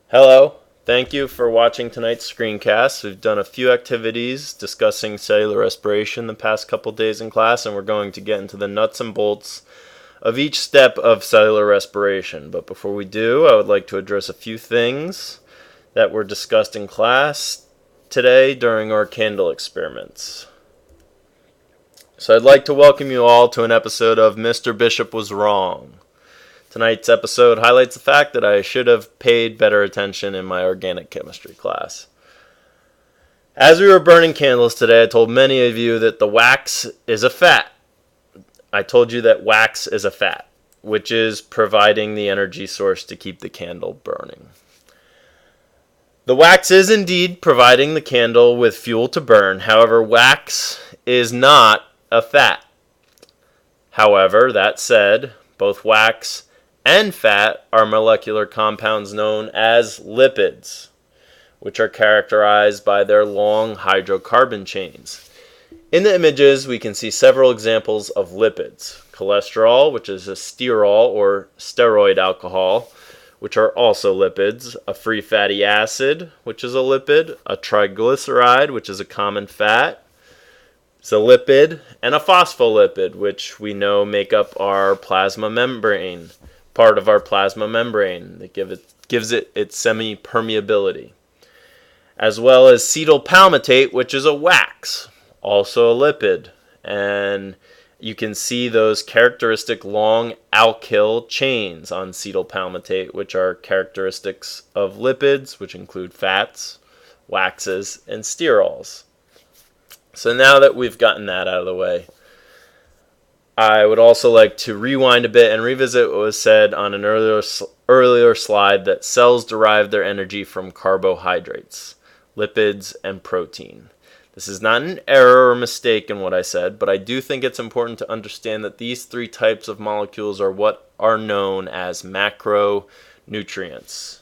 Hello, thank you for watching tonight's screencast. We've done a few activities discussing cellular respiration the past couple days in class, and we're going to get into the nuts and bolts of each step of cellular respiration. But before we do, I would like to address a few things that were discussed in class today during our candle experiments. So I'd like to welcome you all to an episode of Mr. Bishop Was Wrong. Tonight's episode highlights the fact that I should have paid better attention in my organic chemistry class. As we were burning candles today, I told many of you that the wax is a fat. I told you that wax is a fat, which is providing the energy source to keep the candle burning. The wax is indeed providing the candle with fuel to burn. However, wax is not a fat. However, that said, both wax and fat are molecular compounds known as lipids, which are characterized by their long hydrocarbon chains. In the images, we can see several examples of lipids. Cholesterol, which is a sterol or steroid alcohol, which are also lipids. A free fatty acid, which is a lipid. A triglyceride, which is a common fat, is a lipid. And a phospholipid, which we know make up our plasma membrane. Part of our plasma membrane that gives it its semi-permeability, as well as cetyl palmitate, which is a wax, also a lipid, and you can see those characteristic long alkyl chains on cetyl palmitate, which are characteristics of lipids, which include fats, waxes, and sterols. So now that we've gotten that out of the way, I would also like to rewind a bit and revisit what was said on an earlier slide that cells derive their energy from carbohydrates, lipids, and protein. This is not an error or mistake in what I said, but I do think it's important to understand that these three types of molecules are what are known as macronutrients.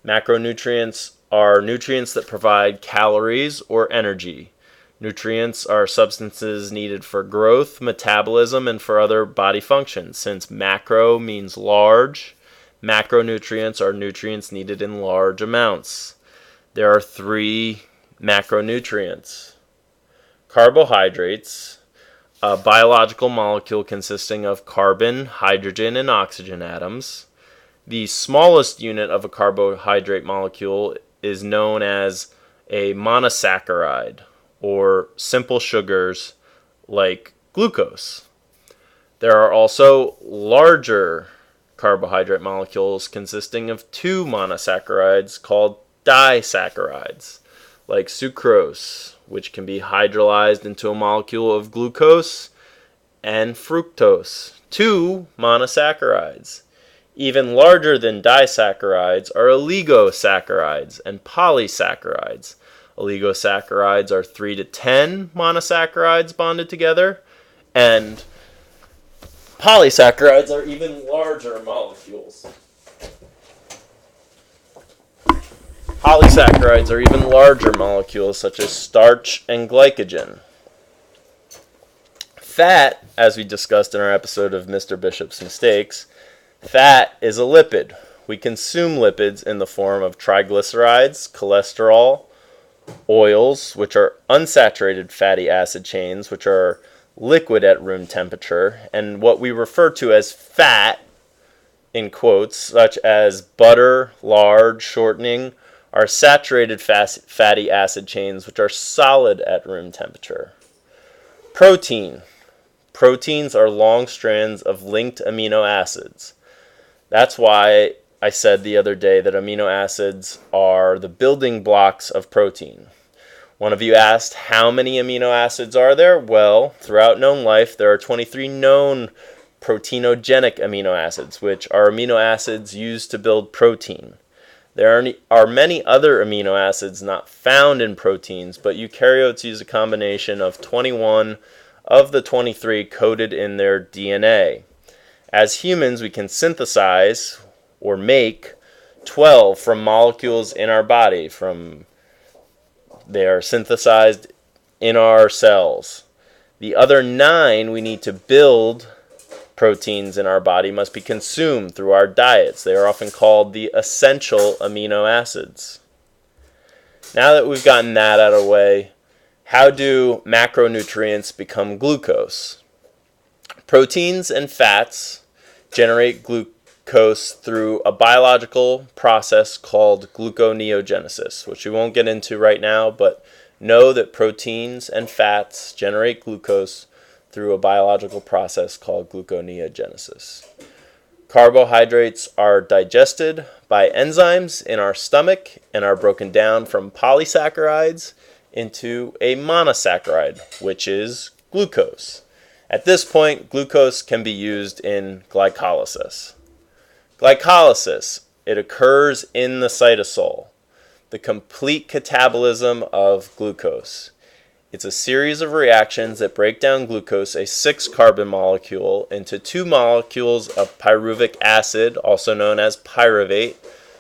Macronutrients are nutrients that provide calories or energy. Nutrients are substances needed for growth, metabolism, and for other body functions. Since macro means large, macronutrients are nutrients needed in large amounts. There are three macronutrients. Carbohydrates, a biological molecule consisting of carbon, hydrogen, and oxygen atoms. The smallest unit of a carbohydrate molecule is known as a monosaccharide, or simple sugars like glucose. There are also larger carbohydrate molecules consisting of two monosaccharides called disaccharides, like sucrose, which can be hydrolyzed into a molecule of glucose, and fructose, two monosaccharides. Even larger than disaccharides are oligosaccharides and polysaccharides. Oligosaccharides are 3 to 10 monosaccharides bonded together, and polysaccharides are even larger molecules. Polysaccharides are even larger molecules such as starch and glycogen. Fat, as we discussed in our episode of Mr. Bishop's Mistakes, fat is a lipid. We consume lipids in the form of triglycerides, cholesterol, oils, which are unsaturated fatty acid chains, which are liquid at room temperature, and what we refer to as fat, in quotes, such as butter, lard, shortening, are saturated fatty acid chains, which are solid at room temperature. Protein. Proteins are long strands of linked amino acids. That's why I said the other day that amino acids are the building blocks of protein. One of you asked, how many amino acids are there? Well, throughout known life, there are 23 known proteinogenic amino acids, which are amino acids used to build protein. There are many other amino acids not found in proteins, but eukaryotes use a combination of 21 of the 23 coded in their DNA. As humans, we can synthesize or make 12 from molecules in our body. They are synthesized in our cells. The other 9 we need to build proteins in our body must be consumed through our diets. They are often called the essential amino acids. Now that we've gotten that out of the way, how do macronutrients become glucose? Proteins and fats generate glucose through a biological process called gluconeogenesis, which we won't get into right now, but know that proteins and fats generate glucose through a biological process called gluconeogenesis. Carbohydrates are digested by enzymes in our stomach and are broken down from polysaccharides into a monosaccharide, which is glucose. At this point, glucose can be used in glycolysis. Glycolysis, it occurs in the cytosol, the complete catabolism of glucose. It's a series of reactions that break down glucose, a 6-carbon molecule, into 2 molecules of pyruvic acid, also known as pyruvate,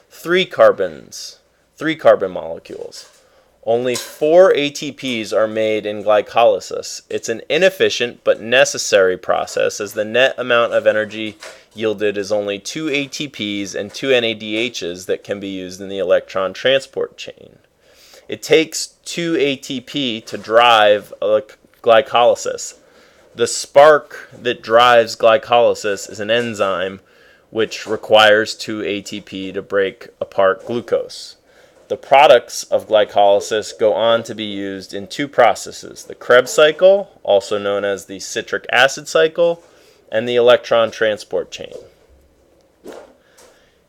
3 carbon molecules. Only 4 ATPs are made in glycolysis. It's an inefficient but necessary process, as the net amount of energy yielded is only 2 ATPs and 2 NADHs that can be used in the electron transport chain. It takes 2 ATP to drive glycolysis. The spark that drives glycolysis is an enzyme which requires 2 ATP to break apart glucose. The products of glycolysis go on to be used in 2 processes, the Krebs cycle, also known as the citric acid cycle, and the electron transport chain.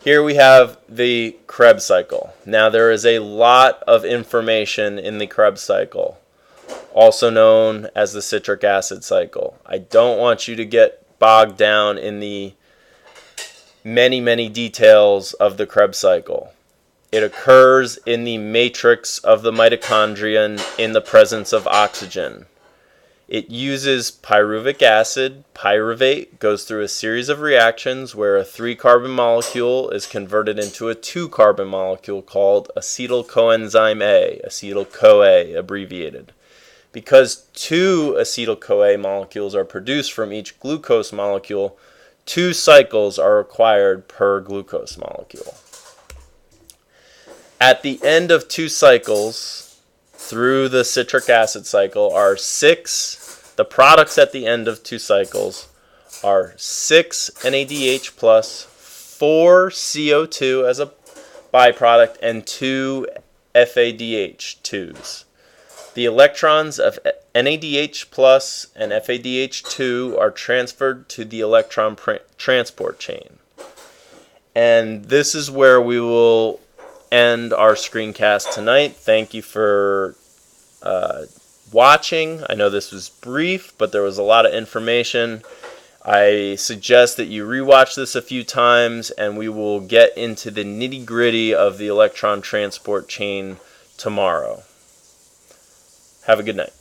Here we have the Krebs cycle. Now there is a lot of information in the Krebs cycle, also known as the citric acid cycle. I don't want you to get bogged down in the many details of the Krebs cycle. It occurs in the matrix of the mitochondrion in the presence of oxygen. It uses pyruvic acid. Pyruvate goes through a series of reactions where a 3-carbon molecule is converted into a 2-carbon molecule called acetyl coenzyme A, acetyl-CoA abbreviated. Because 2 acetyl-CoA molecules are produced from each glucose molecule, 2 cycles are required per glucose molecule. At the end of 2 cycles, through the citric acid cycle, the products at the end of 2 cycles are 6 NADH plus, 4 CO2 as a byproduct, and 2 FADH2s. The electrons of NADH plus and FADH2 are transferred to the electron transport chain. And this is where we will end our screencast tonight. Thank you for watching. I know this was brief, but there was a lot of information. I suggest that you rewatch this a few times, and we will get into the nitty-gritty of the electron transport chain tomorrow. Have a good night.